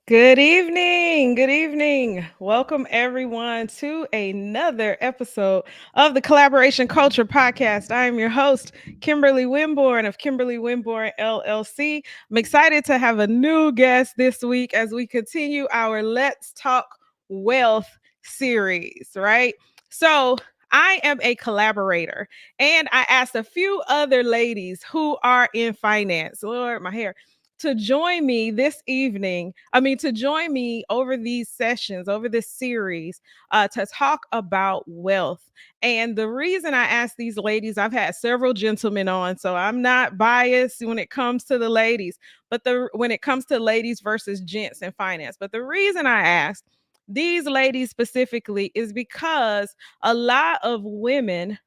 Good evening. Good evening. Welcome everyone to another episode of the Collaboration Culture Podcast. I am your host, Kimberly Winborn of Kimberly Winborn LLC. I'm excited to have a new guest this week as we continue our Let's Talk Wealth series, right? So, I am a collaborator and I asked a few other ladies who are in finance. Lord, my hair to join me this evening. To join me over these sessions, over this series, to talk about wealth. And the reason I asked these ladies, I've had several gentlemen on, so I'm not biased when it comes to the ladies, when it comes to ladies versus gents in finance. But the reason I asked these ladies specifically is because a lot of women,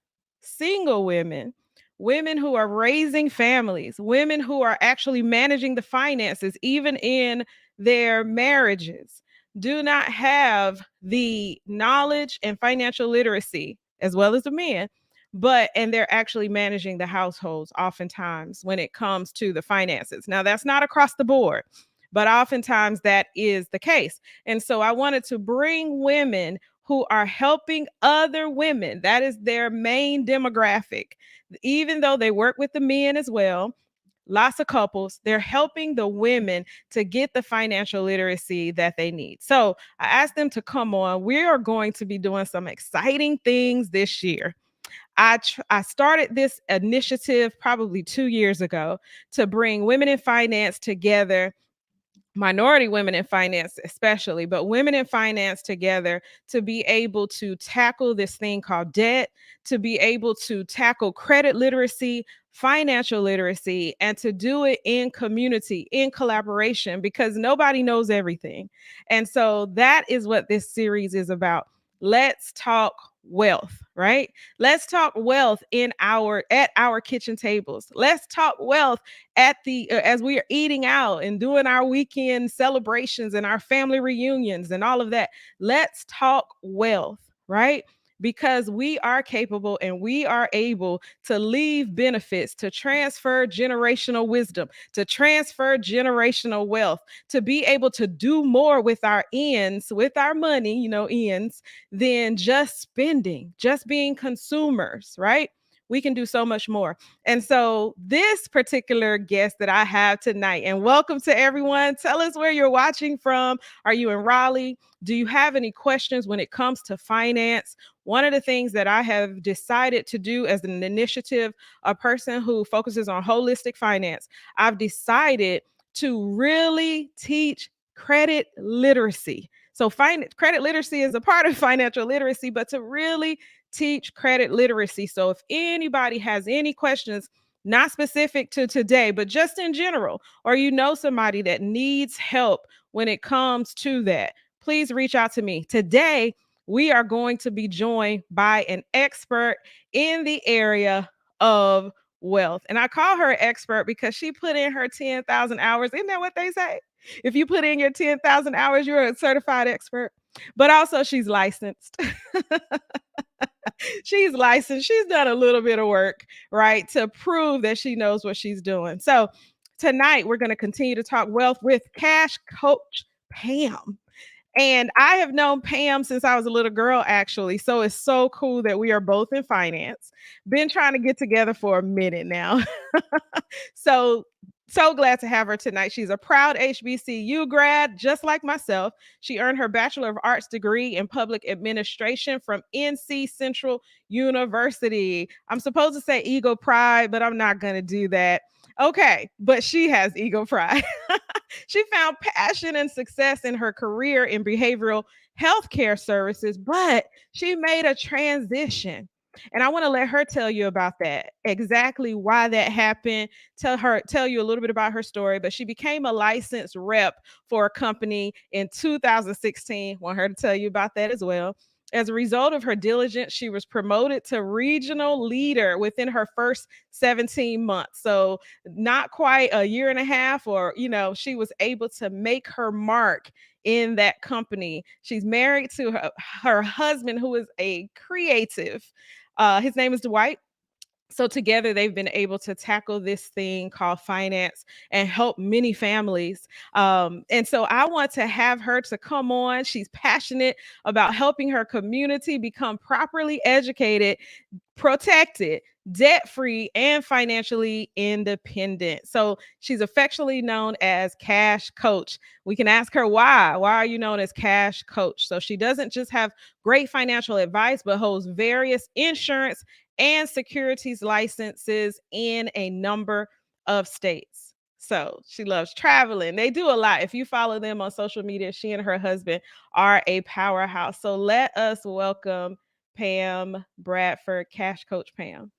single women, women who are raising families, women who are actually managing the finances, even in their marriages, do not have the knowledge and financial literacy, as well as the men, and they're actually managing the households oftentimes when it comes to the finances. Now, that's not across the board, but oftentimes that is the case. And so I wanted to bring women who are helping other women. That is their main demographic. Even though they work with the men as well, lots of couples, they're helping the women to get the financial literacy that they need. So I asked them to come on. We are going to be doing some exciting things this year. I started this initiative probably 2 years ago to bring women in finance together, minority women in finance especially, but women in finance together, to be able to tackle this thing called debt, to be able to tackle credit literacy, financial literacy, and to do it in community, in collaboration, because nobody knows everything. And so that is what this series is about. Let's talk wealth, right? Let's talk wealth at our kitchen tables. Let's talk wealth at the as we are eating out and doing our weekend celebrations and our family reunions and all of that. Let's talk wealth, right? Because we are capable and we are able to leave benefits, to transfer generational wisdom, to transfer generational wealth, to be able to do more with our ends, with our money, ends, than just spending, just being consumers, right? We can do so much more. And so, this particular guest that I have tonight, and welcome to everyone. Tell us where you're watching from. Are you in Raleigh? Do you have any questions when it comes to finance? One of the things that I have decided to do as an initiative, a person who focuses on holistic finance, I've decided to really teach credit literacy. So, credit literacy is a part of financial literacy, but to really teach credit literacy. So if anybody has any questions, not specific to today, but just in general, or you know somebody that needs help when it comes to that, please reach out to me. Today, we are going to be joined by an expert in the area of wealth. And I call her expert because she put in her 10,000 hours. Isn't that what they say? If you put in your 10,000 hours, you're a certified expert. But also, she's licensed. She's licensed. She's done a little bit of work, right, to prove that she knows what she's doing. So tonight we're going to continue to talk wealth with Cash Coach Pam. And I have known Pam since I was a little girl, actually. So it's so cool that we are both in finance. Been trying to get together for a minute now. So So glad to have her tonight. She's a proud HBCU grad, just like myself. She earned her Bachelor of Arts degree in Public Administration from NC Central University. I'm supposed to say ego pride, but I'm not going to do that. Okay, but she has ego pride. She found passion and success in her career in behavioral healthcare services, but she made a transition. And I want to let her tell you about that, exactly why that happened, tell you a little bit about her story. But she became a licensed rep for a company in 2016. Want her to tell you about that as well. As a result of her diligence, she was promoted to regional leader within her first 17 months. So not quite a year and a half, or she was able to make her mark in that company. She's married to her husband, who is a creative. His name is Dwight. So together they've been able to tackle this thing called finance and help many families. And so I want to have her to come on. She's passionate about helping her community become properly educated, protected, debt free, and financially independent. So she's affectionately known as Cash Coach. We can ask her why. Why are you known as Cash Coach? So she doesn't just have great financial advice, but holds various insurance and securities licenses in a number of states. So she loves traveling. They do a lot. If you follow them on social media, she and her husband are a powerhouse. So let us welcome Pam Bradford, Cash Coach Pam.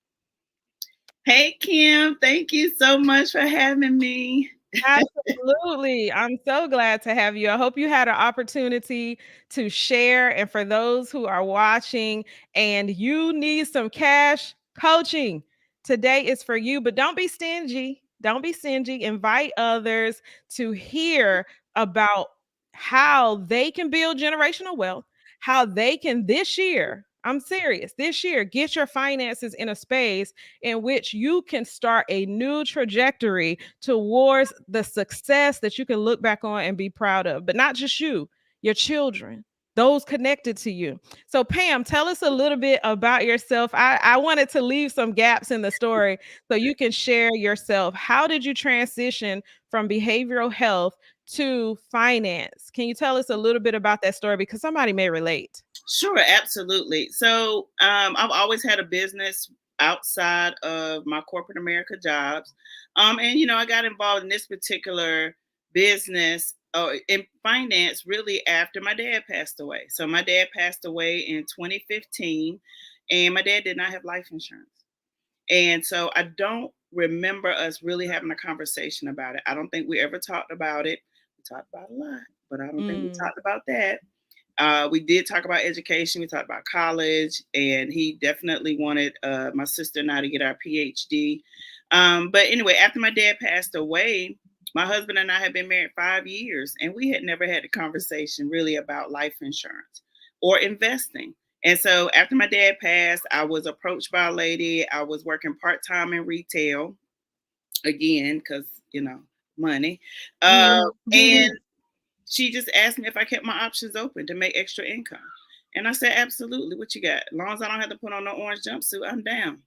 Hey, Kim, thank you so much for having me. Absolutely. I'm so glad to have you. I hope you had an opportunity to share. And for those who are watching and you need some cash coaching, today is for you. But don't be stingy. Don't be stingy. Invite others to hear about how they can build generational wealth, how they can this year. I'm serious. This year, get your finances in a space in which you can start a new trajectory towards the success that you can look back on and be proud of. But not just you, your children, those connected to you. So, Pam, tell us a little bit about yourself. I wanted to leave some gaps in the story so you can share yourself. How did you transition from behavioral health to finance? Can you tell us a little bit about that story? Because somebody may relate. Sure, absolutely. So, I've always had a business outside of my corporate America jobs. And, I got involved in this particular business in finance really after my dad passed away. So, my dad passed away in 2015, and my dad did not have life insurance. And so I don't remember us really having a conversation about it. I don't think we ever talked about it. We talked about a lot, but I don't think we Mm. talked about that. We did talk about education. We talked about college, and he definitely wanted my sister and I to get our PhD. But anyway, after my dad passed away, my husband and I had been married 5 years, and we had never had a conversation really about life insurance or investing. And so after my dad passed, I was approached by a lady. I was working part time in retail again because, money. And Mhm. she just asked me if I kept my options open to make extra income. And I said, absolutely. What you got? As long as I don't have to put on no orange jumpsuit, I'm down.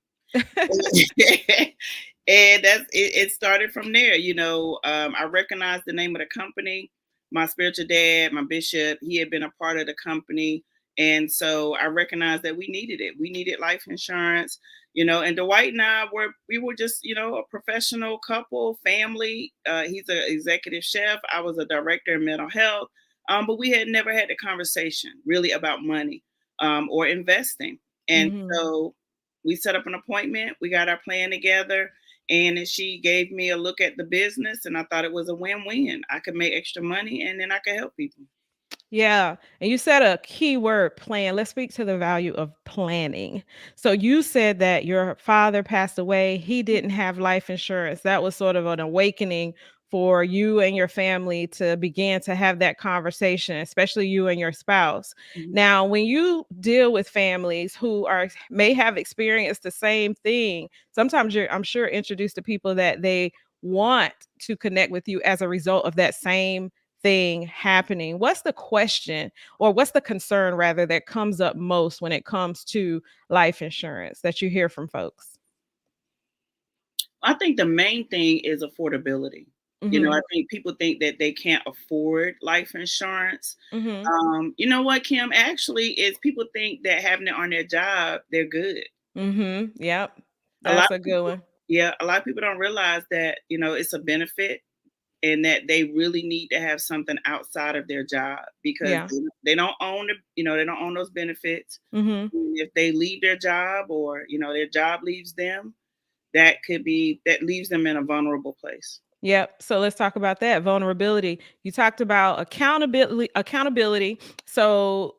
And it started from there. I recognized the name of the company. My spiritual dad, my bishop, he had been a part of the company. And so I recognized that we needed it. We needed life insurance, and Dwight and we were just, a professional couple, family. He's an executive chef. I was a director in mental health. But we had never had the conversation really about money or investing. And Mhm. so we set up an appointment. We got our plan together, and she gave me a look at the business, and I thought it was a win-win. I could make extra money, and then I could help people. Yeah. And you said a key word, plan. Let's speak to the value of planning. So you said that your father passed away. He didn't have life insurance. That was sort of an awakening for you and your family to begin to have that conversation, especially you and your spouse. Mhm. Now, when you deal with families who may have experienced the same thing, sometimes I'm sure, introduced to people that they want to connect with you as a result of that same thing happening. What's the question, or what's the concern rather, that comes up most when it comes to life insurance that you hear from folks? I think the main thing is affordability. I Mhm. think people think that they can't afford life insurance. Mhm. You know what, Kim? Actually, is people think that having it on their job, they're good. Mhm. Yep. A lot That's a of good people, one. yeah, a lot of people don't realize that it's a benefit and that they really need to have something outside of their job because Yeah. they don't own they don't own those benefits. Mhm. And if they leave their job or their job leaves them, that leaves them in a vulnerable place. Yep. So let's talk about that vulnerability. You talked about accountability. So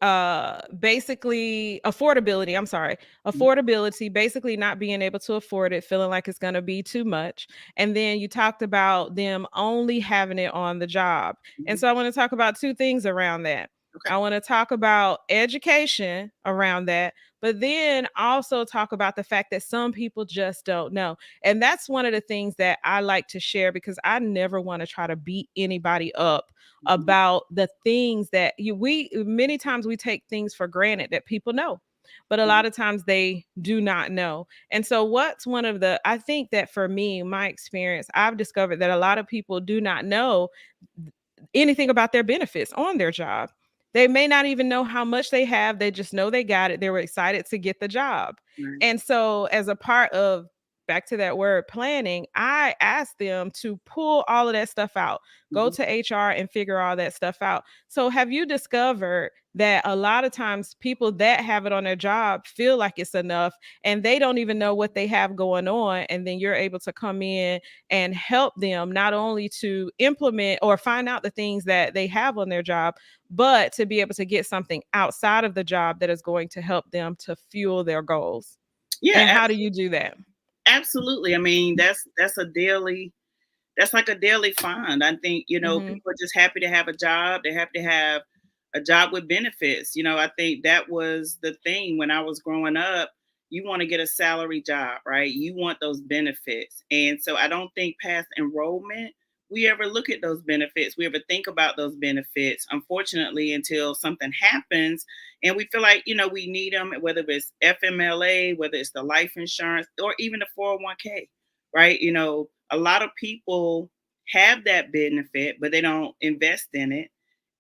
basically affordability, I'm sorry. Mhm, Affordability, basically not being able to afford it, feeling like it's going to be too much. And then you talked about them only having it on the job. And mhm. so I want to talk about two things around that. Okay. I want to talk about education around that, but then also talk about the fact that some people just don't know. And that's one of the things that I like to share because I never want to try to beat anybody up Mhm, about the things that we many times we take things for granted that people know. But a mhm, lot of times they do not know. And so what's one of the I think that for me, my experience, I've discovered that a lot of people do not know anything about their benefits on their job. They may not even know how much they have. They just know they got it. They were excited to get the job. right. And so, as a part of back to that word planning, I asked them to pull all of that stuff out, go Mhm. to HR and figure all that stuff out. So, have you discovered that a lot of times people that have it on their job feel like it's enough and they don't even know what they have going on? And then you're able to come in and help them not only to implement or find out the things that they have on their job, but to be able to get something outside of the job that is going to help them to fuel their goals. Yeah, And how do you do that? absolutely. I mean, that's like a daily find. I think, Mhm. people are just happy to have a job. They're happy to have a job with benefits. I think that was the thing when I was growing up. You want to get a salary job, right? You want those benefits. And so I don't think past enrollment, we ever look at those benefits. We ever think about those benefits, unfortunately, until something happens and we feel like, we need them, whether it's FMLA, whether it's the life insurance, or even the 401k, right? A lot of people have that benefit, but they don't invest in it.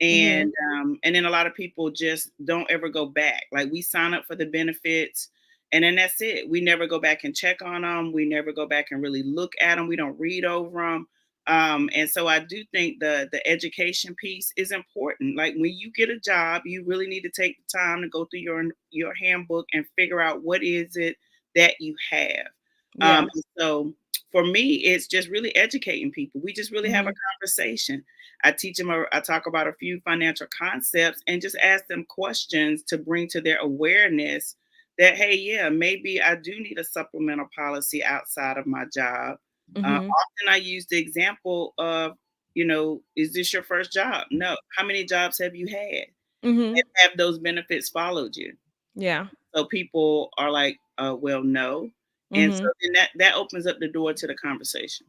And Mhm. and then a lot of people just don't ever go back. Like we sign up for the benefits, and then that's it. We never go back and check on them. We never go back and really look at them. We don't read over them. And so I do think the education piece is important. Like when you get a job, you really need to take the time to go through your handbook and figure out what is it that you have. Yeah. And so for me, it's just really educating people. We just really have a Mhm. conversation. I teach them, I talk about a few financial concepts and just ask them questions to bring to their awareness that, hey, yeah, maybe I do need a supplemental policy outside of my job. Mhm. Often I use the example of, is this your first job? No. How many jobs have you had? And Mhm. have those benefits followed you? Yeah. So people are like, well, no. And so Mhm. then that opens up the door to the conversation.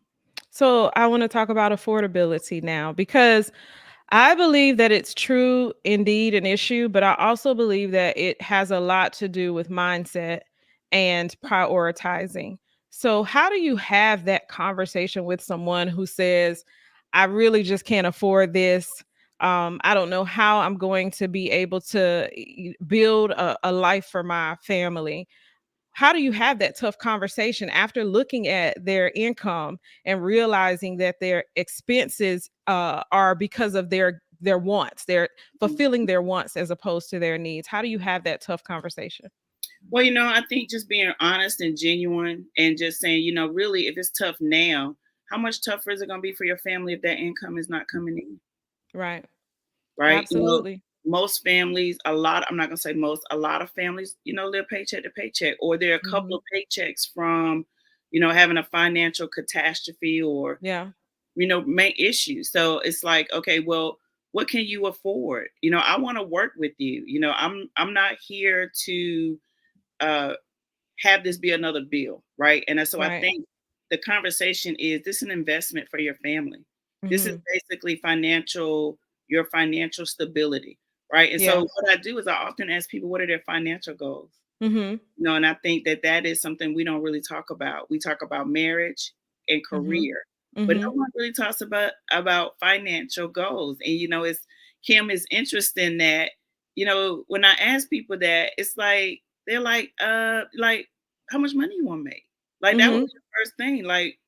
So I want to talk about affordability now because I believe that it's true indeed an issue, but I also believe that it has a lot to do with mindset and prioritizing. So, how do you have that conversation with someone who says, I really just can't afford this? I don't know how I'm going to be able to build a life for my family. How do you have that tough conversation after looking at their income and realizing that their expenses are because of their wants, they're fulfilling their wants as opposed to their needs? How do you have that tough conversation? Well, I think just being honest and genuine and just saying, really, if it's tough now, how much tougher is it going to be for your family if that income is not coming in? Right. Right. Absolutely. Most families, I'm not going to say most, a lot of families, live paycheck to paycheck, or they're a couple Hmm. of paychecks from, having a financial catastrophe or, Yeah. main issues. So it's like, okay, well, what can you afford? I want to work with you. I'm not here to, uh, have this be another bill, right? And so I Right. think the conversation is this an investment for your family. This is Hmm. basically your financial stability, right? And so Yeah. what I do is I often ask people what are their financial goals? Hmm. And I think that is something we don't really talk about. We talk about marriage, and Mhm. career, but no Mhm. one really talks about financial goals. And it's Kim, is interesting that when I ask people that, it's like they're like how much money you want to make? Like that was Mhm. the first thing. Like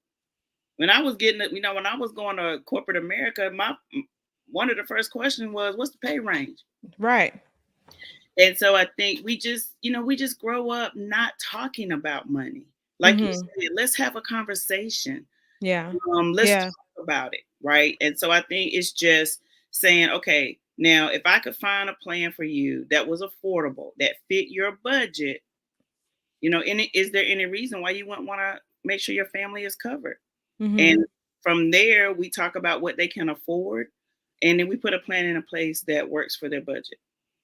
when I was getting it, when I was going to corporate America, my one of the first questions was, "What's the pay range?" Right. And so I think we just grow up not talking about money. Like you Mhm. said, let's have a conversation. Yeah. Let's Yeah. talk about it, right? And so I think it's just saying, okay, now if I could find a plan for you that was affordable, that fit your budget, is there any reason why you wouldn't want to make sure your family is covered? Mhm. And from there, we talk about what they can afford, and then we put a plan in place that works for their budget.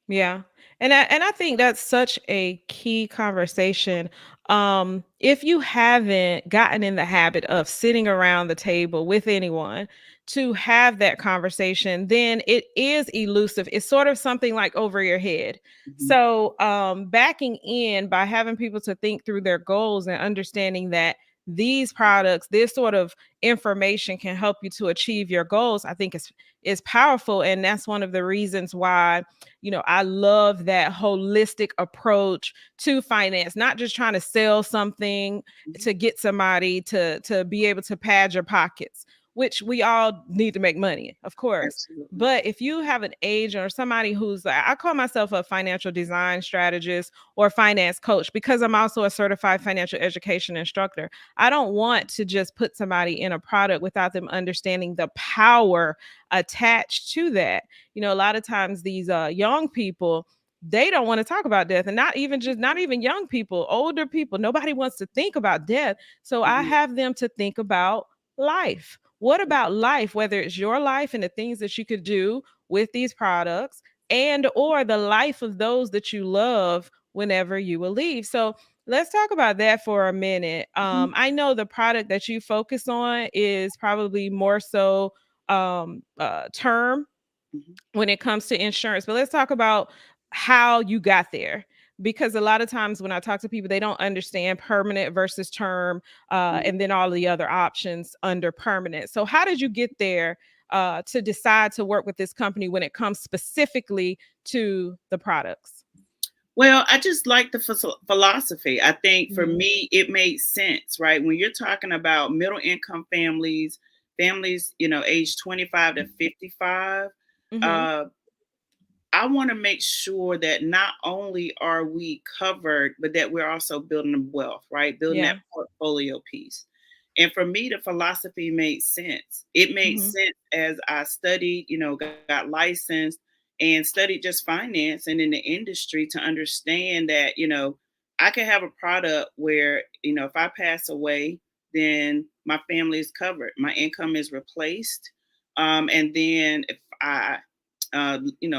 Yeah. And I think that's such a key conversation. If you haven't gotten in the habit of sitting around the table with anyone to have that conversation, then it is elusive. It's sort of something like over your head. Mhm. So, backing in by having people to think through their goals and understanding that these products, this sort of information can help you to achieve your goals, I think is powerful. And that's one of the reasons why I love that holistic approach to finance, not just trying to sell something Mhm. to get somebody to be able to pad your pockets, which we all need to make money, of course. Absolutely. But if you have an agent or somebody who's I call myself a financial design strategist or finance coach because I'm also a certified financial education instructor. I don't want to just put somebody in a product without them understanding the power attached to that. A lot of times these young people, they don't want to talk about death, and not even young people, older people, nobody wants to think about death. So I Mhm. have them to think about life. What about life, whether it's your life and the things that you could do with these products, and or the life of those that you love whenever you will leave. So let's talk about that for a minute. Mhm. I know the product that you focus on is probably more so term Mhm. when it comes to insurance. But let's talk about how you got there. Because a lot of times when I talk to people, they don't understand permanent versus term, Mhm. and then all the other options under permanent. So, how did you get there to decide to work with this company when it comes specifically to the products? Well, I just like the philosophy. I think for Hmm. me, it made sense, right? When you're talking about middle income families, age 25 to 55, Hmm. uh, I want to make sure that not only are we covered, but that we're also building wealth, right? Building that Yeah. portfolio piece. And for me, the philosophy made sense. It made Hmm. sense as I studied, got licensed and studied just finance and in the industry to understand that, I could have a product where, if I pass away, then my family is covered, my income is replaced. And then if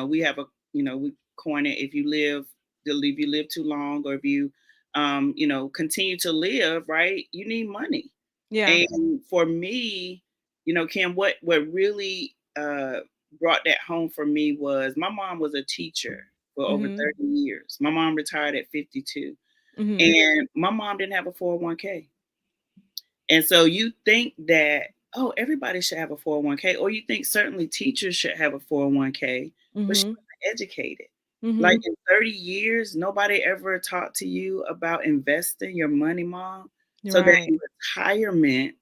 we have we coin it, if you live too long, or if you, continue to live, right, you need money. Yeah. And for me, Kim, what really brought that home for me was my mom was a teacher for over Hmm. 30 years. My mom retired at 52, Hmm. and my mom didn't have a 401k. And so you think that, oh, everybody should have a 401k, or you think certainly teachers should have a 401k, but she Hmm. wasn't educated. Like Hmm. in 30 years, nobody ever talked to you about investing your money, mom, so that Right. in retirement,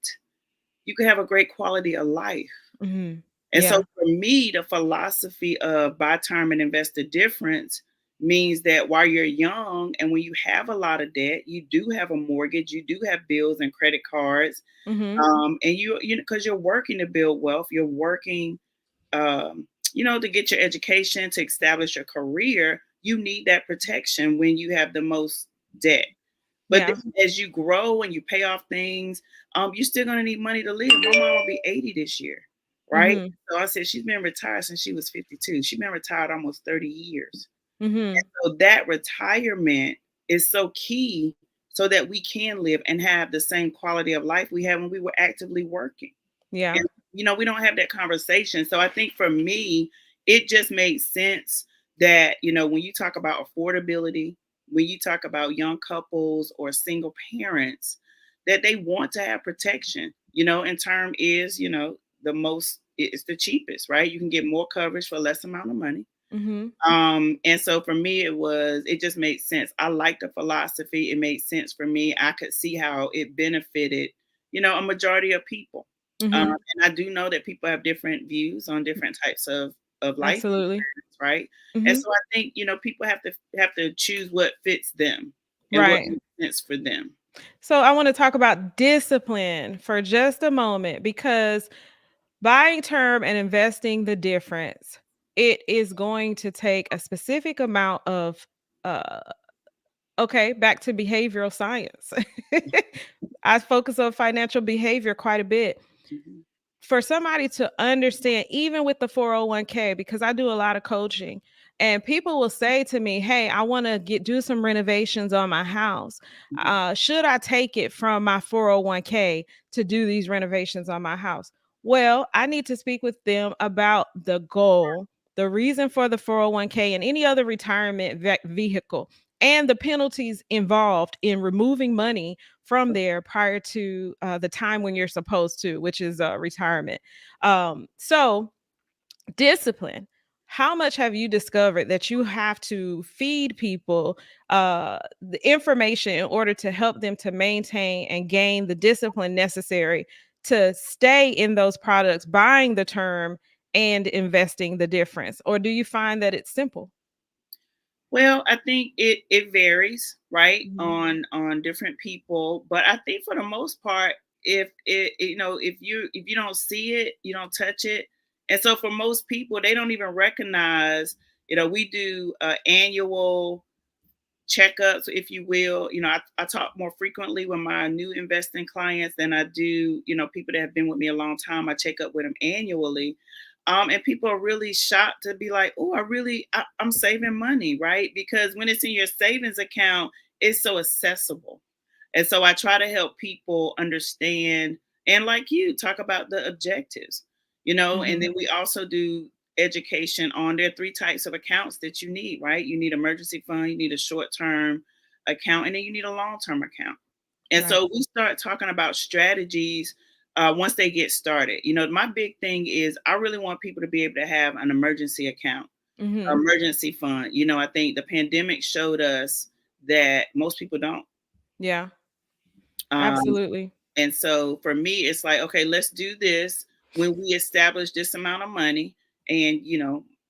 you could have a great quality of life. Hmm. And so Yeah. for me, the philosophy of buy term and invest the difference means that while you're young and when you have a lot of debt, you do have a mortgage, you do have bills and credit cards, Hmm. and because you're working to build wealth, you're working, to get your education, to establish your career, you need that protection when you have the most debt. But Yeah. then as you grow and you pay off things, you're still gonna need money to live. My mom will be 80 this year, right? Hmm. So I said she's been retired since she was 52. She's been retired almost 30 years. Hmm. So that retirement is so key so that we can live and have the same quality of life we had when we were actively working. Yeah. And we don't have that conversation. So I think for me, it just made sense that, when you talk about affordability, when you talk about young couples or single parents, that they want to have protection. And term is, the most, it's the cheapest, right? You can get more coverage for less amount of money. Mhm. And so for me, it just made sense. I liked the philosophy. It made sense for me. I could see how it benefited, a majority of people. Mhm. And I do know that people have different views on different types of life Absolutely. insurance, right? And Mhm. so I think, people have to choose what fits them and what Right. makes sense for them. So I want to talk about discipline for just a moment because buying term and investing the difference, it is going to take a specific amount of uh okay, back to behavioral science. I focus on financial behavior quite a bit. Mhm, For somebody to understand, even with the 401k, because I do a lot of coaching, and people will say to me, "Hey, I want to do some renovations on my house. mhm. Should I take it from my 401k to do these renovations on my house?" Well, I need to speak with them about the goal, the reason for the 401k, and any other retirement vehicle, and the penalties involved in removing money from there prior to the time when you're supposed to, which is retirement. So, discipline. How much have you discovered that you have to feed people the information in order to help them to maintain and gain the discipline necessary to stay in those products, buying the term and investing the difference? Or do you find that it's simple? Well, I think it varies, right, Mhm. on different people, but I think for the most part, if you don't see it, you don't touch it. And so for most people, they don't even recognize, we do annual checkups, if you will. I talk more frequently with my new investing clients than I do, people that have been with me a long time. I check up with them annually. And people are really shocked to be like, oh, I'm saving money, right? Because when it's in your savings account, it's so accessible. And so I try to help people understand and, like you, talk about the objectives, and Mhm. then we also do education on there are three types of accounts that you need, right? You need emergency fund, you need a short-term account, and then you need a long-term account. And Right. so we start talking about strategies once they get started. My big thing is I really want people to be able to have an emergency account, Mhm. emergency fund. I think the pandemic showed us that most people don't. Yeah. Um, Absolutely. and so for me, it's like, okay, let's do this when we establish this amount of money. And,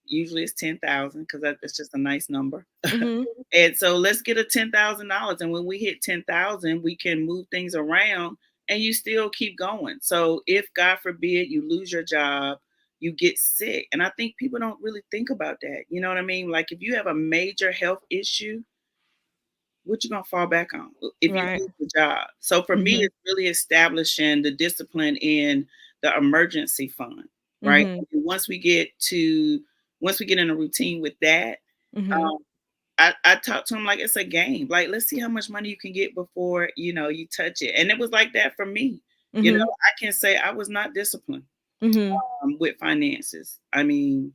usually it's 10,000 because that's just a nice number. Mhm. And so let's get a $10,000. And when we hit 10,000, we can move things around and you still keep going. So if God forbid you lose your job, you get sick. And I think people don't really think about that. You know what I mean? Like if you have a major health issue, what you gonna fall back on if you Right. lose the job? So for me, Mhm. it's really establishing the discipline in the emergency fund, right? Mhm. And once we get in a routine with that, Mhm. um, I talk to them like it's a game. Like, let's see how much money you can get before you touch it. And it was like that for me. Mhm. I can say I was not disciplined Mhm. with finances. I mean,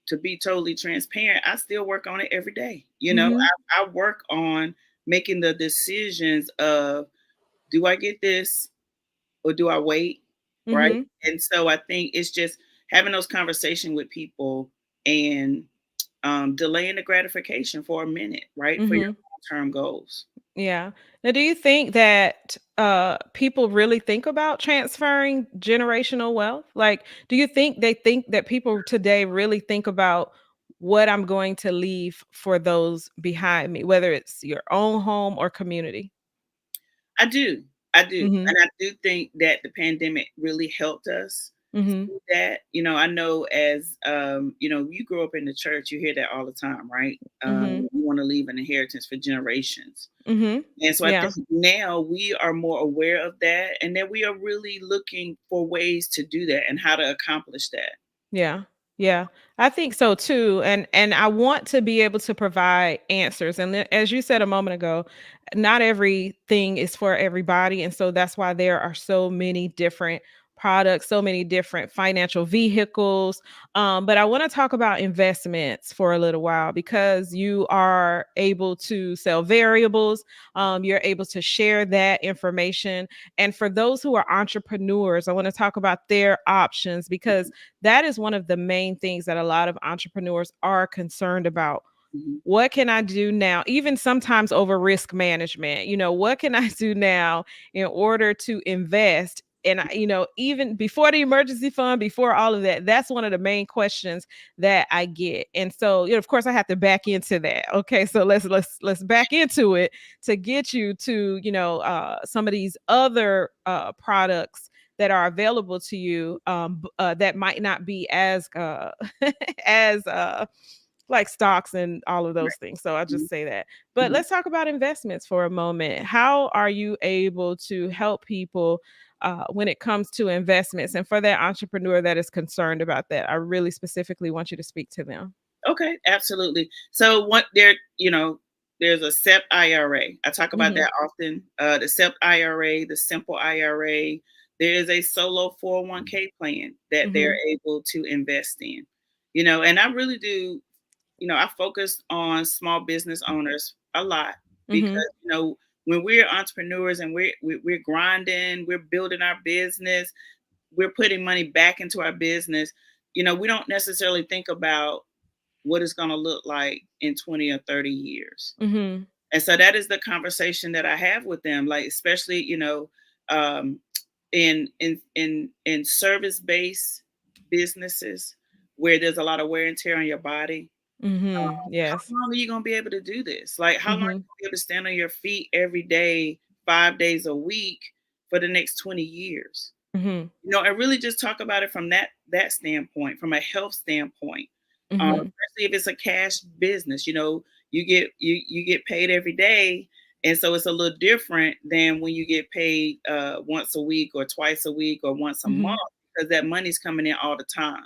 to be totally transparent, I still work on it every day. Mhm. I work on making the decisions of, do I get this or do I wait? Right. Mhm. And so I think it's just having those conversations with people and delaying the gratification for a minute, right? For your Mhm. long term goals. Yeah. Now, do you think that people really think about transferring generational wealth? Like, do you think that people today really think about what I'm going to leave for those behind me, whether it's your own home or community? I do. I do. Mhm. And I do think that the pandemic really helped us Mhm. see that. I know as you grow up in the church, you hear that all the time, right? Mhm. You want to leave an inheritance for generations. Mhm. And so I Yeah. think now we are more aware of that and that we are really looking for ways to do that and how to accomplish that. Yeah. Yeah. I think so too. And I want to be able to provide answers. And as you said a moment ago, not everything is for everybody. And so that's why there are so many different products, so many different financial vehicles. But I want to talk about investments for a little while because you are able to sell variables. You're able to share that information. And for those who are entrepreneurs, I want to talk about their options because that is one of the main things that a lot of entrepreneurs are concerned about. Mhm. What can I do now? Even sometimes over risk management, what can I do now in order to invest? And even before the emergency fund, before all of that, that's one of the main questions that I get. And so, of course, I have to back into that. Okay, so let's back into it to get you to some of these other products that are available to you, that might not be as as like stocks and all of those things. So I'll Mhm. just say that. But Mhm. let's talk about investments for a moment. How are you able to help people when it comes to investments? And for that entrepreneur that is concerned about that, I really specifically want you to speak to them. Okay, absolutely. So what there's a SEP IRA. I talk about Mm-hmm. that often. The SEP IRA, the simple IRA. There is a solo 401k plan that they're Mm-hmm. able to invest in. And I really do, I focus on small business owners a lot Mm-hmm. because, when we're entrepreneurs and we're grinding, we're building our business, we're putting money back into our business, we don't necessarily think about what it's going to look like in 20 or 30 years. Mm-hmm. And so that is the conversation that I have with them, like especially, um, in service based businesses where there's a lot of wear and tear on your body. Mm-hmm. How Yes. long are you going to be able to do this? Like, how long are Mm-hmm. you going to be able to stand on your feet every day, 5 days a week for the next 20 years? Mm-hmm. And really just talk about it from that standpoint, from a health standpoint. Mm-hmm. Especially if it's a cash business, you get paid every day, and so it's a little different than when you get paid once a week or twice a week or once a Mm-hmm. month because that money's coming in all the time.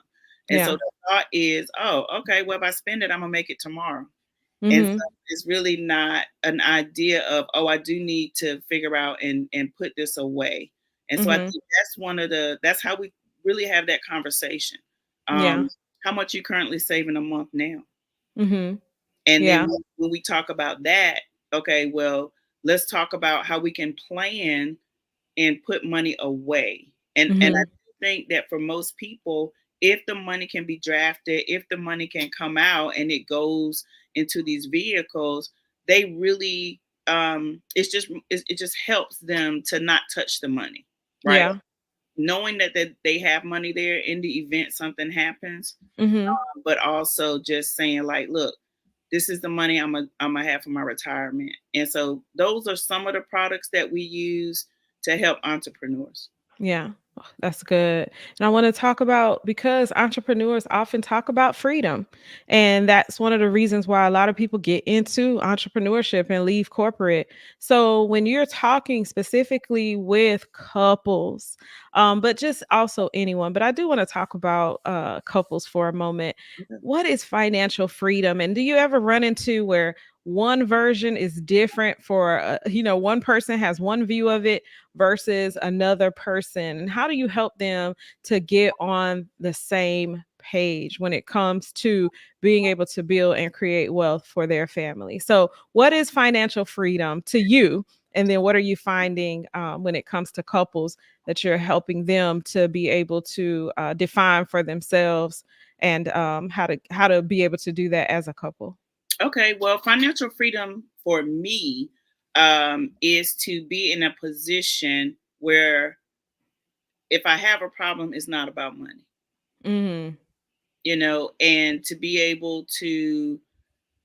And so Yeah. the thought is, oh, okay, well if I spend it, I'm gonna make it tomorrow. And so Mm-hmm. it's really not an idea of, oh, I do need to figure out and put this away. And so I Mm-hmm. think that's how we really have that conversation. Yeah. Um, how much you currently saving a month now? Mm-hmm. And then Yeah. when we talk about that, okay, well, let's talk about how we can plan and put money away. And I Mm-hmm. do think that for most people, if the money can be drafted, if the money can come out and it goes into these vehicles, they really it just helps them to not touch the money, right? Yeah. Knowing that they have money there in the event something happens, Mm-hmm. but also just saying like, look, this is the money I'm gonna have for my retirement. And so those are some of the products that we use to help entrepreneurs. Yeah, that's good. And I want to talk about because entrepreneurs often talk about freedom. And that's one of the reasons why a lot of people get into entrepreneurship and leave corporate. So when you're talking specifically with couples, but just also anyone, but I do want to talk about couples for a moment. What is financial freedom? And do you ever run into where one version is different for, one person has one view of it versus another person? And how do you help them to get on the same page when it comes to being able to build and create wealth for their family? So, what is financial freedom to you? And then, what are you finding when it comes to couples that you're helping them to be able to define for themselves, and how to be able to do that as a couple? Okay, well, financial freedom for me is to be in a position where if I have a problem, it's not about money, Mm-hmm. and to be able to,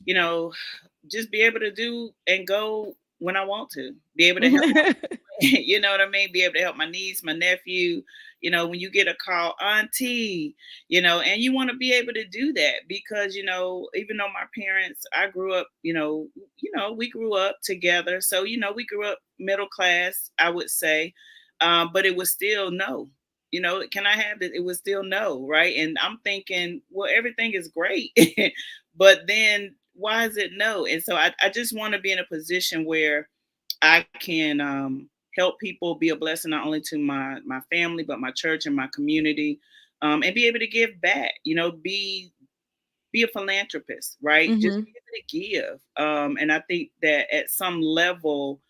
you know, just be able to do and go when I want to, be able to help. You know what I mean? Be able to help my niece, my nephew, when you get a call, auntie, and you want to be able to do that because, even though my parents, I grew up, we grew up together. So, we grew up middle class, I would say. But it was still no. Can I have it? It was still no, right? And I'm thinking, well, everything is great. But then why is it no? And so I just want to be in a position where I can help people, be a blessing not only to my family, but my church and my community, and be able to give back. Be a philanthropist, right? Just Mhm. be able to give. And I think that at some level,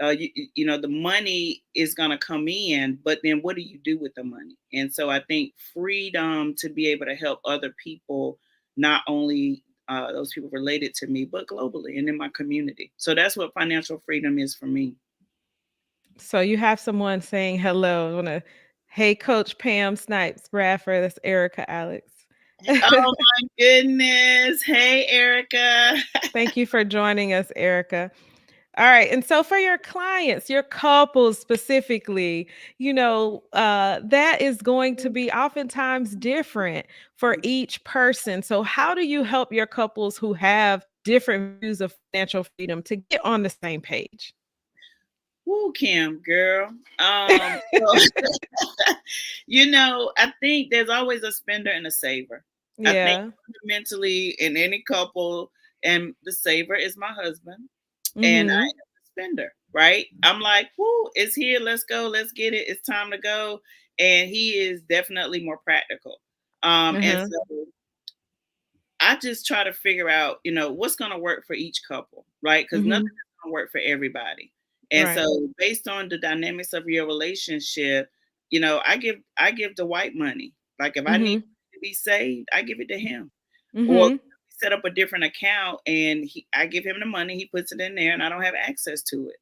the money is going to come in, but then what do you do with the money? And so I think freedom to be able to help other people, not only those people related to me, but globally and in my community. So that's what financial freedom is for me. So you have someone saying hello. I wanna Hey, Coach Pam Snipes Bradford. That's Erica Alex. Oh my goodness. Hey, Erica. Thank you for joining us, Erica. All right. And so for your clients, your couples specifically, that is going to be oftentimes different for each person. So how do you help your couples who have different views of financial freedom to get on the same page? Woo, Kim, girl. So, I think there's always a spender and a saver. I think Yeah. fundamentally in any couple, and the saver is my husband, and I Mhm. am the spender, right? I'm like, whoo, it's here. Let's go. Let's get it. It's time to go. And he is definitely more practical. And Uh-huh. so I just try to figure out, what's going to work for each couple, right? Because nothing Mhm. is going to work for everybody. And Right. so, based on the dynamics of your relationship, I give the white money. Like if I need Mhm. to be saved, I give it to him. Or Mhm. set up a different account and I give him the money, he puts it in there, and I don't have access to it.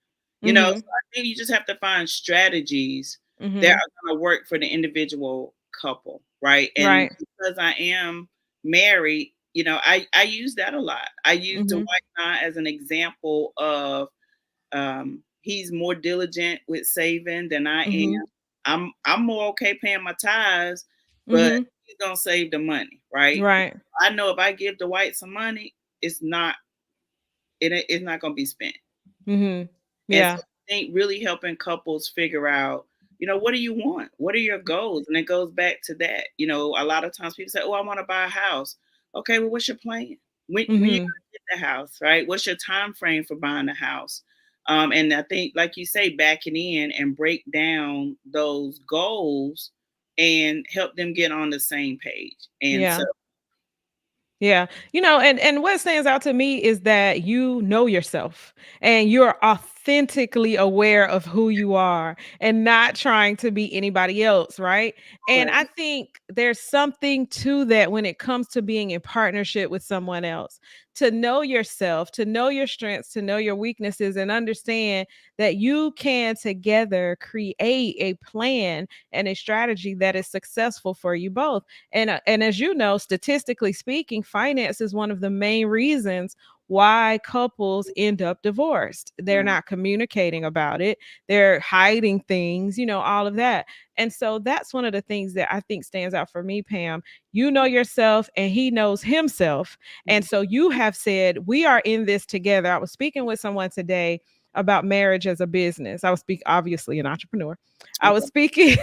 So Mhm. I think you just have to find strategies that Mhm. are going to work for the individual couple, right? And Right. because I am married, I use that a lot. I use the Mhm. white guy as an example of he's more diligent with saving than I Mhm. am. I'm more okay paying my tithes, but Mhm. he's gonna save the money, right? Right. I know if I give the white some money, it's not gonna be spent. Mhm. And so Yeah. I think really helping couples figure out, what do you want? What are your goals? And it goes back to that. A lot of times people say, "Oh, I want to buy a house." Okay, well, what's your plan? When you Mhm. gonna get the house, right? What's your time frame for buying a house? And I think, like you say, backing in and break down those goals and help them get on the same page. And so, Yeah. Yeah. And what stands out to me is that you know yourself and you're authentically aware of who you are and not trying to be anybody else, right? And I right, think there's something to that when it comes to being in partnership with someone else. To know yourself, to know your strengths, to know your weaknesses, and understand that you can together create a plan and a strategy that is successful for you both. And as you know, statistically speaking, finance is one of the main reasons why couples end up divorced. They're right, not communicating about it. They're hiding things, all of that. And so that's one of the things that I think stands out for me, Pam. You know yourself and he knows himself. And so you have said, we are in this together. I was speaking with someone today about marriage as a business. I was speaking, obviously, an entrepreneur. I was okay, speaking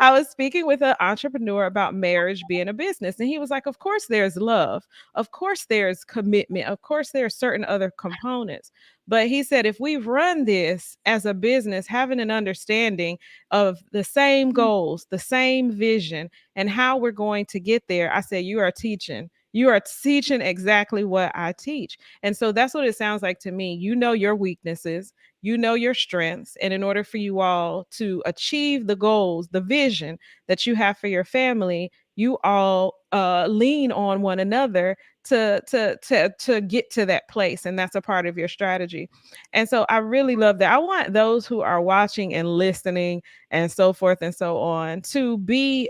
I was speaking with an entrepreneur about marriage being a business, and he was like, "Of course, there's love. Of course, there's commitment. Of course, there are certain other components." But he said, if we run this as a business, having an understanding of the same goals, the same vision, and how we're going to get there, I said, you are teaching. You are teaching exactly what I teach. And so that's what it sounds like to me. You know your weaknesses, you know your strengths, and in order for you all to achieve the goals, the vision that you have for your family, you all lean on one another to get to that place, and that's a part of your strategy. And so I really love that. I want those who are watching and listening and so forth and so on to be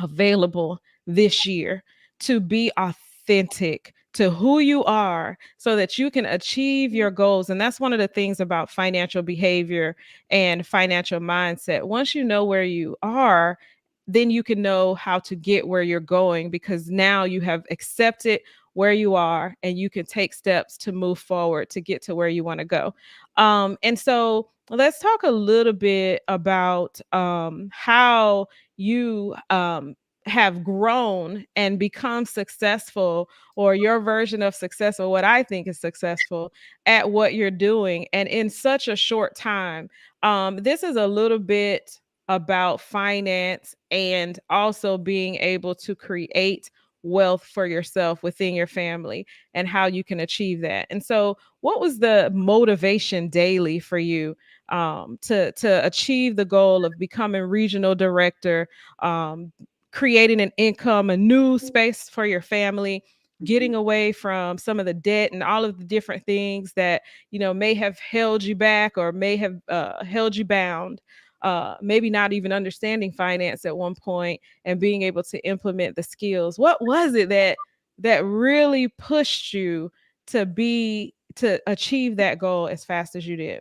available this year, to be authentic to who you are so that you can achieve your goals. And that's one of the things about financial behavior and financial mindset. Once you know where you are, then you can know how to get where you're going, because now you have accepted where you are and you can take steps to move forward to get to where you want to go. And so let's talk a little bit about how you have grown and become successful, or your version of success, or what I think is successful at what you're doing, and in such a short time. This is a little bit about finance and also being able to create wealth for yourself within your family and how you can achieve that. And so, what was the motivation daily for you to achieve the goal of becoming regional director, creating an income, a new space for your family, getting away from some of the debt and all of the different things that may have held you back or may have held you bound, maybe not even understanding finance at one point, and being able to implement the skills? What was it that really pushed you to achieve that goal as fast as you did?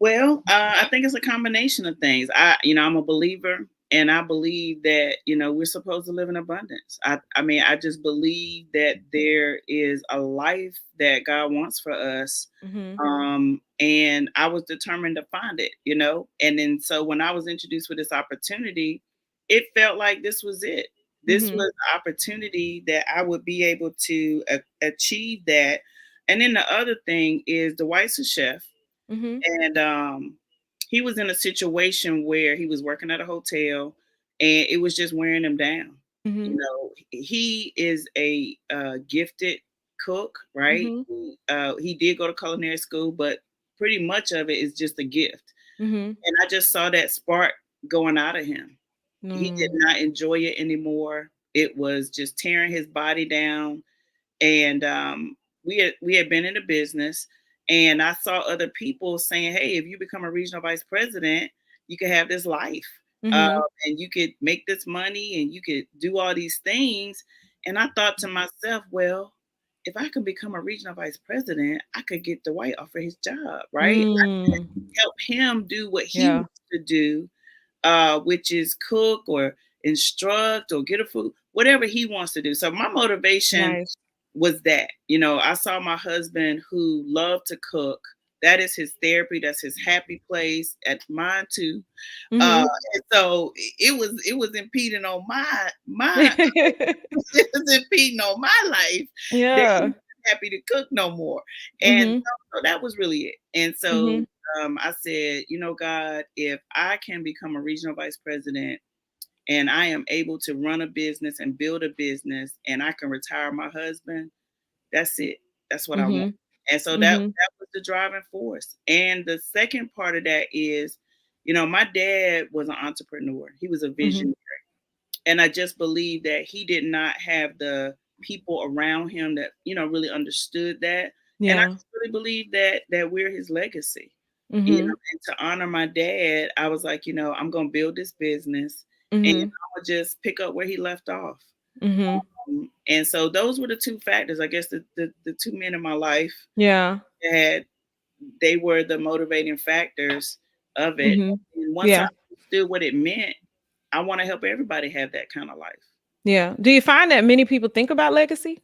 Well, I think it's a combination of things. I'm a believer, and I believe that we're supposed to live in abundance. I mean, I just believe that there is a life that God wants for us, Mhm. and I was determined to find it. And then so when I was introduced with this opportunity, it felt like this was it. This Mhm. was the opportunity that I would be able to achieve that. And then the other thing is, Dwight's a chef, Mhm. and he was in a situation where he was working at a hotel, and it was just wearing him down. Mhm. He is a gifted cook, right? Mhm. He did go to culinary school, but pretty much of it is just a gift. Mhm. And I just saw that spark going out of him. He did Mm. not enjoy it anymore. It was just tearing his body down. And we had been in the business, and I saw other people saying, "Hey, if you become a regional vice president, you could have this life, uh, Mhm. and you could make this money, and you could do all these things." And I thought to myself, well, if I can become a regional vice president, I could get Dwight off of his job, right? Mm. Help him do what he Yeah. wants to do, which is cook or instruct or get a food, whatever he wants to do. So my motivation Nice. was that, I saw my husband who loved to cook. That is his therapy. That's his happy place. At mine too. Uh, Mhm. and so it was impeding on my it was impeding on my life that he Yeah. wasn't happy to cook no more. And Mhm. so that was really it. And so Mhm. I said, God, if I can become a regional vice president and I am able to run a business and build a business and I can retire my husband, that's it. That's what I want. Mhm. And so that Mhm. that was the driving force. And the second part of that is, my dad was an entrepreneur. He was a Mhm. visionary. And I just believe that he did not have the people around him that, really understood that. And I Yeah. just really believe that we're his legacy. Mhm. And to honor my dad, I was like, I'm gonna build this business and Mhm. I'm gonna just pick up where he left off. Mhm. And so those were the two factors. I guess the two men in my life Yeah. had they were the motivating factors of it. Mhm. And once I Yeah. understood what it meant, I want to help everybody have that kind of life. Yeah. Do you find that many people think about legacy?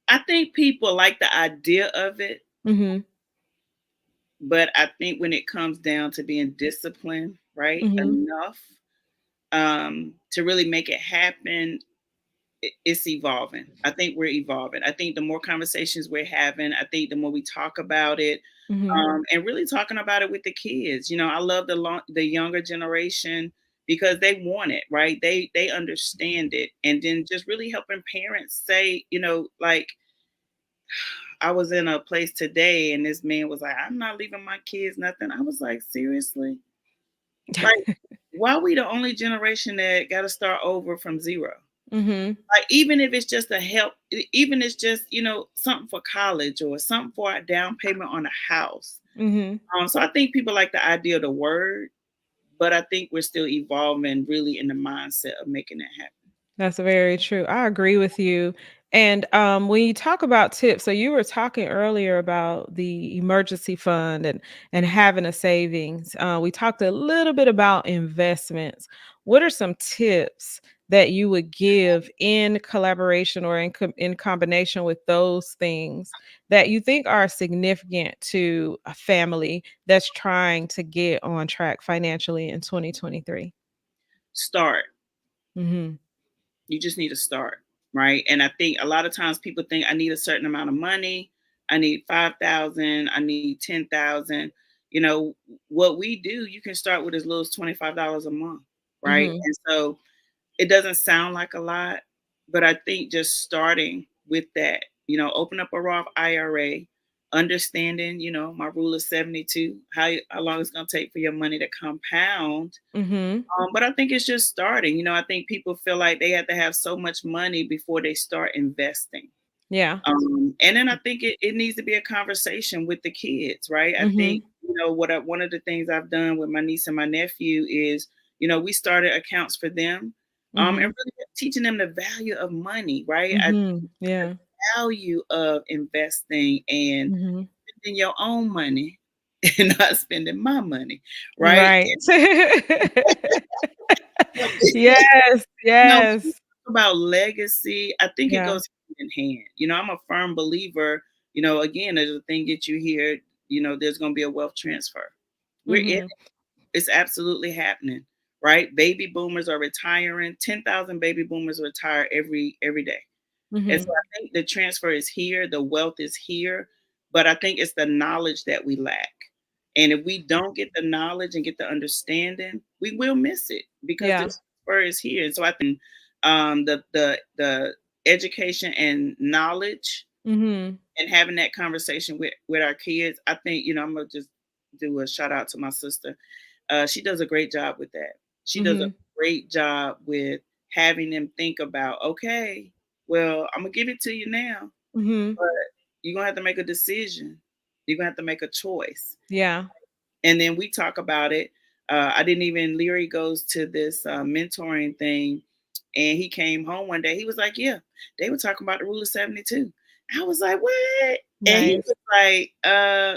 I think people like the idea of it, Mhm. but I think when it comes down to being disciplined, right, Mhm. enough to really make it happen, it's evolving. I think we're evolving. I think the more conversations we're having, I think the more we talk about it, Mhm. and really talking about it with the kids. I love the younger generation because they want it, right? They understand it, and then just really helping parents say, like I was in a place today, and this man was like, "I'm not leaving my kids nothing." I was like, "Seriously? Like, why we the only generation that got to start over from zero?" Mhm. Like, even if it's just a help, even it's just, something for college or something for a down payment on a house. Mhm. So I think people like the idea of the word, but I think we're still evolving really in the mindset of making it happen. That's very true. I agree with you. And when you talk about tips, so you were talking earlier about the emergency fund and having a savings. We talked a little bit about investments. What are some tips that you would give in collaboration or in combination with those things that you think are significant to a family that's trying to get on track financially in 2023? Start. Mhm. You just need to start, right? And I think a lot of times people think I need a certain amount of money. I need 5,000. I need 10,000. You know what we do? You can start with as little as $25 a month, right? Mhm. And so it doesn't sound like a lot, but I think just starting with that, open up a Roth IRA, understanding, my rule of 72, how long it's going to take for your money to compound. Mhm. But I think it's just starting. I think people feel like they have to have so much money before they start investing. Yeah. And then I think it needs to be a conversation with the kids, right? I think, Mhm. one of the things I've done with my niece and my nephew is, we started accounts for them, and Mhm. really teaching them the value of money, right? Mhm. The Yeah. value of investing and Mhm. spending your own money and not spending my money, right? Right. And, Yes, when we yes. talk about legacy, I think it Yeah. goes hand in hand. I'm a firm believer, again, there's a thing get you here, there's going to be a wealth transfer. We're in it. Mhm. It's absolutely happening, right? Baby boomers are retiring. 10,000 baby boomers retire every day. And so Mhm. I think the transfer is here, the wealth is here, but I think it's the knowledge that we lack. And if we don't get the knowledge and get the understanding, we will miss it because the Yeah. transfer is here. And so I think the education and knowledge Mhm. and having that conversation with our kids, I think, I'm gonna just do a shout out to my sister. She does a great job with that. She does a Mhm. great job with having them think about, okay, well, I'm gonna give it to you now, Mhm. but you're gonna have to make a decision. You're gonna have to make a choice. Yeah. And then we talk about it. I didn't even Leary goes to this mentoring thing, and he came home one day. He was like, "Yeah, they were talking about the rule of 72." I was like, "What?" And he Nice. was like,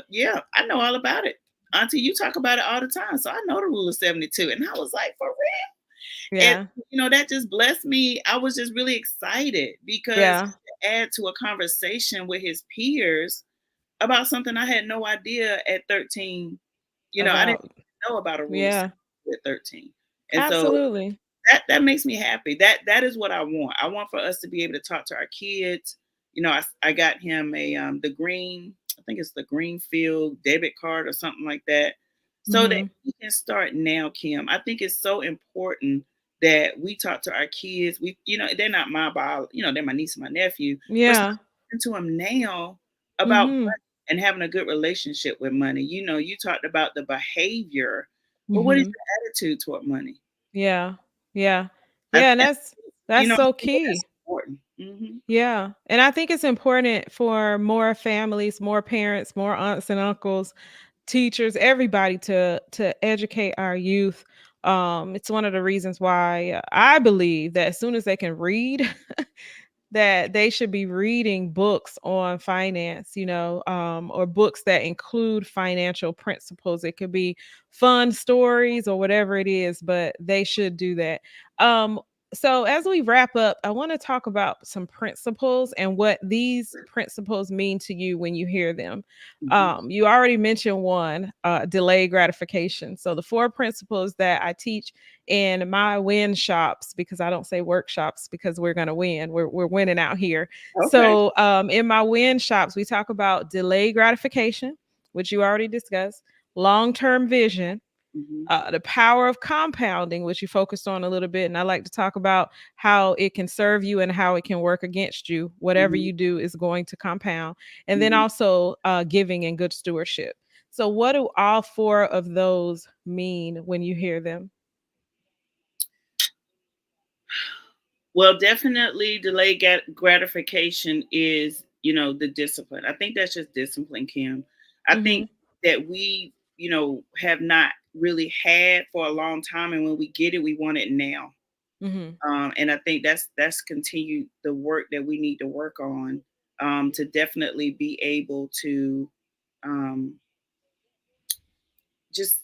"Yeah, I know all about it, Auntie. You talk about it all the time, so I know the rule of 72." And I was like, "For real?" And Yeah. that just blessed me. I was just really excited because Yeah. to add to a conversation with his peers about something I had no idea at 13. I didn't About know about a rule of yeah. 70 at 13. And so Absolutely. that makes me happy. That is what I want. I want for us to be able to talk to our kids. I got him a the green, I think it's the Greenfield debit card or something like that, so that Mhm. he can start now, Kim. I think it's so important that we talk to our kids. They're not my bio, they're my niece and my nephew. We're Yeah. talking to them now about Mhm. money and having a good relationship with money. You talked about the behavior, but what is Mhm. your attitude toward money? Yeah. Yeah. I, Yeah, and and that's I so think that's key. important. Mhm. Yeah. And I think it's important for more families, more parents, more aunts and uncles, teachers, everybody to educate our youth. It's one of the reasons why I believe that as soon as they can read, that they should be reading books on finance, or books that include financial principles. It could be fun stories or whatever it is, but they should do that. Um, so, as we wrap up, I want to talk about some principles and what these principles mean to you when you hear them. Mhm. You already mentioned one, delay gratification. So, the four principles that I teach in my win shops, because I don't say workshops because we're going to win. We're winning out here. Okay. So in my win shops, we talk about delay gratification, which you already discussed, long-term vision, Mhm. the power of compounding, which you focused on a little bit. And I like to talk about how it can serve you and how it can work against you. Whatever Mhm. you do is going to compound. And then Mhm. also giving and good stewardship. So, what do all four of those mean when you hear them? Well, definitely delayed gratification is, the discipline. I think that's just discipline, Kim. I think Hmm. that we, have not really had for a long time, and when we get it, we want it now. Hmm. And I think that's continued the work that we need to work on, to definitely be able to, um, just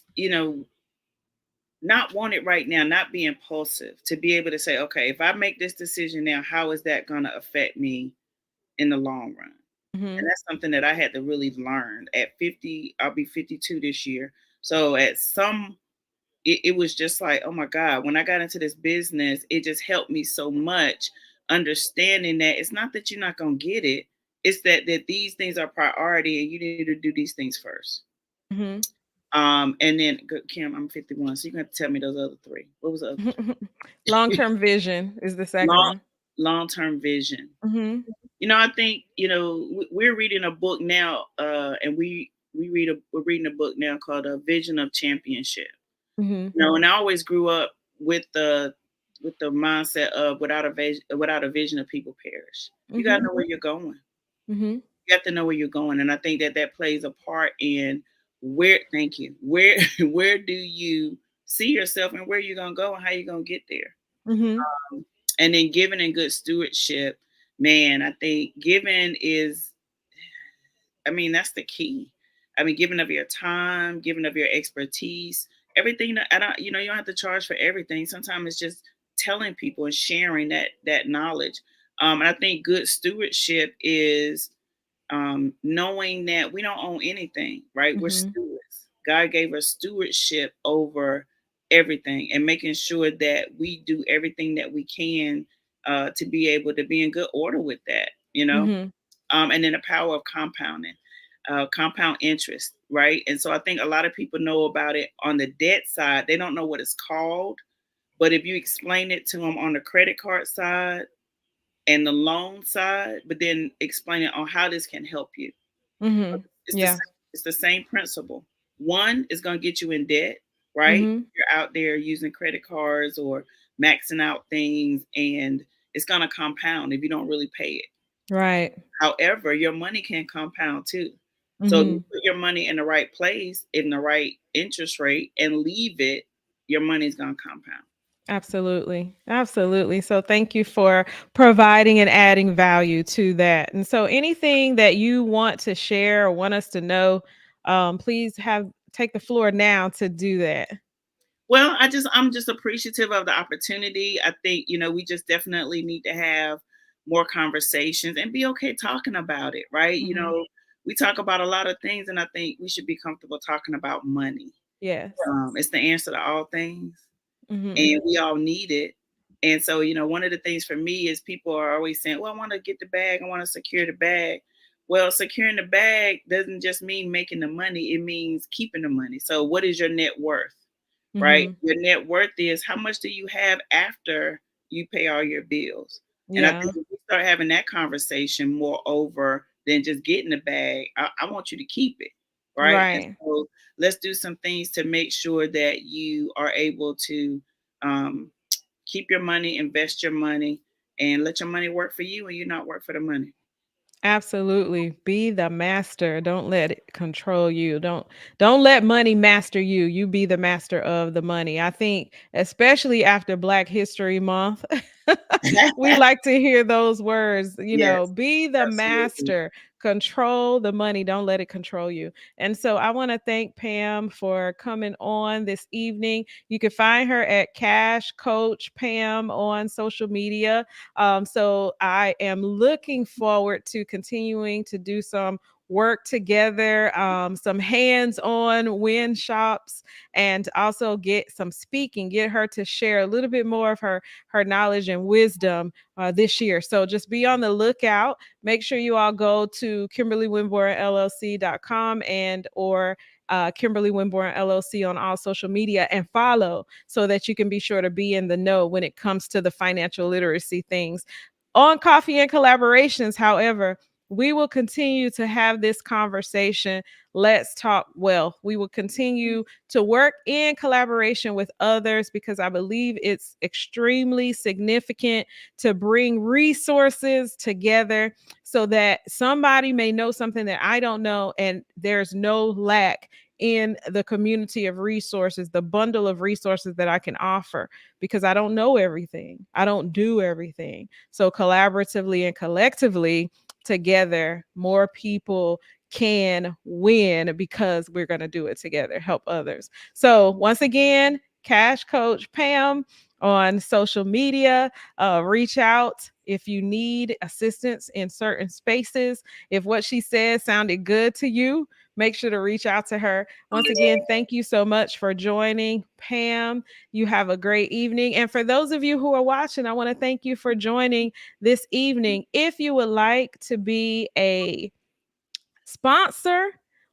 not want it right now, not be impulsive, to be able to say, okay, if I make this decision now, how is that going to affect me in the long run? And Mhm. that's something that I had to really learn. At 50, I'll be 52 this year. So at some it was just like, oh my God, when I got into this business, it just helped me so much understanding that it's not that you're not gonna get it, it's that these things are priority and you need to do these things first. Mhm. And then Kim, I'm 51, so you're gonna have to tell me those other three. What was the other three? Long-term vision is the second long one. long term vision. Mhm. I think we're reading a book now, and we're reading a book now called A Vision of Championship. Mhm. And I always grew up with the mindset of without a vision, of people perish. You got to Mhm. know where you're going. Mhm. You have to know where you're going, and I think that plays a part in where. Thank you. Where where do you see yourself, and where you're gonna go, and how you're gonna get there. Mhm. And then giving and good stewardship, man. I think giving is, I mean, that's the key. I mean, giving of your time, giving of your expertise, everything. That I don't, you don't have to charge for everything. Sometimes it's just telling people and sharing that knowledge. And I think good stewardship is knowing that we don't own anything, right? We're Mhm. stewards. God gave us stewardship over everything, and making sure that we do everything that we can to be able to be in good order with that. Mhm. And then the power of compounding, compound interest, right? And so I think a lot of people know about it on the debt side. They don't know what it's called, but if you explain it to them on the credit card side and the loan side, but then explain it on how this can help you. Mhm. It's the Yeah. same, it's the same principle. One is going to get you in debt, right? Mhm. You're out there using credit cards or maxing out things, and it's going to compound if you don't really pay it. Right. However, your money can compound too. So if you Mhm. put your money in the right place, in the right interest rate, and leave it, your money's going to compound. Absolutely. Absolutely. So thank you for providing and adding value to that. And so anything that you want to share or want us to know, please have take the floor now to do that. Well, I'm just appreciative of the opportunity. I think, we just definitely need to have more conversations and be okay talking about it, right? Mhm. We talk about a lot of things, and I think we should be comfortable talking about money. Yes. It's the answer to all things, Mhm. and we all need it. And so, one of the things for me is people are always saying, well, I want to get the bag, I want to secure the bag. Well, securing the bag doesn't just mean making the money, it means keeping the money. So, what is your net worth? Right? Mhm. Your net worth is how much do you have after you pay all your bills? And I Yeah. think if we start having that conversation more over than just getting the bag, I want you to keep it. Right. And Right. so let's do some things to make sure that you are able to um, keep your money, invest your money, and let your money work for you and you not work for the money. Absolutely. Be the master. Don't let it control you. Don't let money master you. You be the master of the money. I think especially after Black History Month, we like to hear those words, Yes, be the absolutely. master, control the money, don't let it control you. And so I want to thank Pam for coming on this evening. You can find her at Cash Coach Pam on social media. So I am looking forward to continuing to do some work together, some hands-on win shops, and also get some speaking, get her to share a little bit more of her knowledge and wisdom this year. So just be on the lookout. Make sure you all go to KimberlyWinbornLLC.com and or Kimberly Winborn LLC on all social media and follow so that you can be sure to be in the know when it comes to the financial literacy things. On Coffee and Collaborations, however, we will continue to have this conversation. Let's talk wealth. We will continue to work in collaboration with others because I believe it's extremely significant to bring resources together so that somebody may know something that I don't know, and there's no lack in the community of resources, the bundle of resources that I can offer, because I don't know everything. I don't do everything. So collaboratively and collectively together, more people can win because we're going to do it together, help others. So once again, Cash Coach Pam on social media. Reach out if you need assistance in certain spaces. If what she said sounded good to you, make sure to reach out to her. Once again, thank you so much for joining, Pam. You have a great evening. And for those of you who are watching, I want to thank you for joining this evening. If you would like to be a sponsor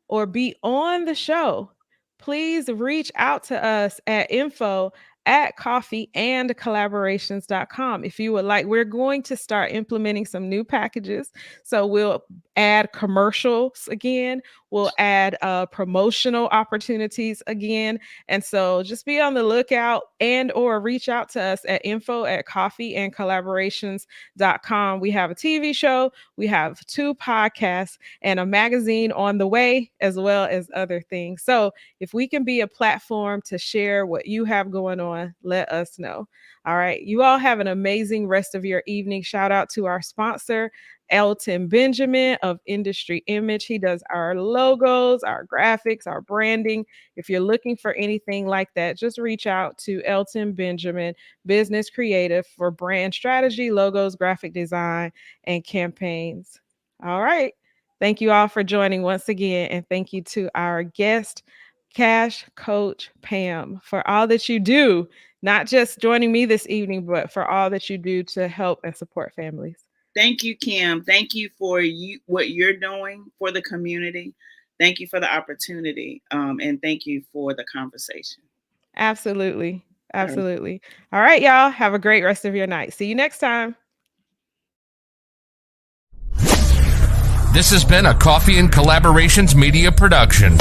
or be on the show, please reach out to us at info@coffeeandcollaborations.com. If you would like, we're going to start implementing some new packages. So we'll add commercials again, we'll add promotional opportunities again. And so just be on the lookout and or reach out to us at info@coffeeandcollaborations.com. We have a TV show, we have 2 podcasts, and a magazine on the way, as well as other things. So if we can be a platform to share what you have going on, let us know. All right. You all have an amazing rest of your evening. Shout out to our sponsor, Elton Benjamin of Industry Image. He does our logos, our graphics, our branding. If you're looking for anything like that, just reach out to Elton Benjamin, Business Creative, for brand strategy, logos, graphic design, and campaigns. All right. Thank you all for joining once again. And thank you to our guest, Cash Coach Pam, for all that you do, not just joining me this evening, but for all that you do to help and support families. Thank you, Kim. Thank you for what you're doing for the community. Thank you for the opportunity. And thank you for the conversation. Absolutely. Absolutely. All right, y'all. Have a great rest of your night. See you next time. This has been a Coffee and Collaborations media production.